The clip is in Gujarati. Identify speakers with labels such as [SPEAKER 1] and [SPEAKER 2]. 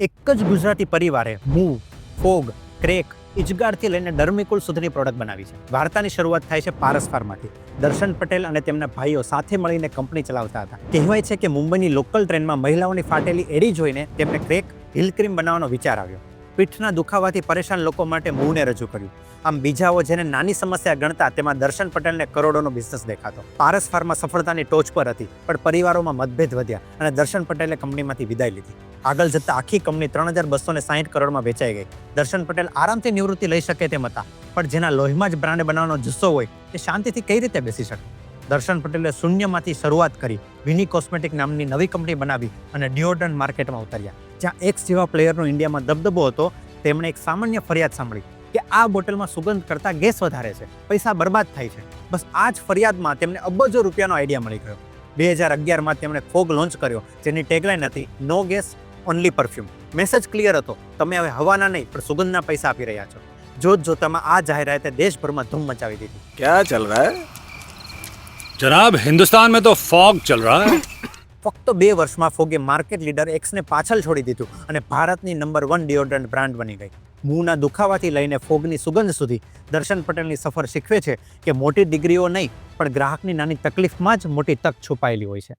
[SPEAKER 1] એક જ ગુજરાતી પરિવારે મૂવ, ફોગ, ક્રેક, ઇજગારથી લઈને ડર્મિકુલ સુધીની પ્રોડક્ટ બનાવી છે. વાર્તાની શરૂઆત થાય છે પારસ ફાર્માથી. દર્શન પટેલ અને તેમના ભાઈઓ સાથે મળીને કંપની ચલાવતા હતા. કહેવાય છે કે મુંબઈની લોકલ ટ્રેનમાં મહિલાઓની ફાટેલી એડી જોઈને તેમને ક્રેક હિલ ક્રીમ બનાવવાનો વિચાર આવ્યો. પીઠના દુખાવાથી પરેશાન લોકો માટે મૂવને રજૂ કર્યું. આમ બીજાઓ જેને નાની સમસ્યા ગણતા તેમાં દર્શન પટેલને કરોડોનો બિઝનેસ દેખાતો. પારસ ફાર્મા સફળતાની ટોચ પર હતી, પણ પરિવારોમાં મતભેદ વધ્યા અને દર્શન પટેલે કંપનીમાંથી વિદાય લીધી. આગળ જતા આખી કંપની 3260 કરોડમાં વેચાઈ ગઈ. દર્શન પટેલ આરામથી નિવૃત્તિ લઈ શકે તેમ હતા, પણ જેના લોહીમાં જ બ્રાન્ડ બનાવવાનો જુસ્સો હોય તે શાંતિથી કઈ રીતે બેસી શકે? દર્શન પટેલે શૂન્યમાંથી શરૂઆત કરી, વિની કોસ્મેટિક નામની નવી કંપની બનાવી અને ડિઓડ્રન્ટ માર્કેટમાં ઉતર્યા. જ્યાં એક્સ જેવા પ્લેયરનો ઇન્ડિયામાં દબદબો હતો, તેમણે એક સામાન્ય ફરિયાદ સાંભળી કે આ બોટલમાં સુગંધ કરતાં ગેસ વધારે છે, પૈસા બરબાદ થાય છે. બસ આ જ ફરિયાદમાં તેમને અબજો રૂપિયાનો આઈડિયા મળી ગયો. 2011માં તેમણે ફોગ લોન્ચ કર્યો, જેની ટેગલાઇન હતી no gas only perfume. Message clear હતો, તમે હવે હવાના નહીં પણ સુગંધના પૈસા આપી રહ્યા છો. જોત જોતામાં આ જાહેરાતે દેશભરમાં ધૂમ મચાવી દીધી.
[SPEAKER 2] क्या चल रहा है?
[SPEAKER 3] जनाब हिंदुस्तान में तो फॉग चल रहा है.
[SPEAKER 1] ફક્ત 2 વર્ષમાં ફોગે માર્કેટ લીડર એક્સને પાછળ છોડી દીધું અને ભારતની નંબર 1 ડિઓડ્રન્ટ બ્રાન્ડ બની ગઈ. મૂવના દુખાવાથી લઈને ફોગની સુગંધ સુધી દર્શન પટેલની સફર શીખવે છે કે મોટી ડિગ્રીઓ નહીં, પણ ગ્રાહકની નાની તકલીફમાં જ મોટી તક છુપાયેલી હોય છે.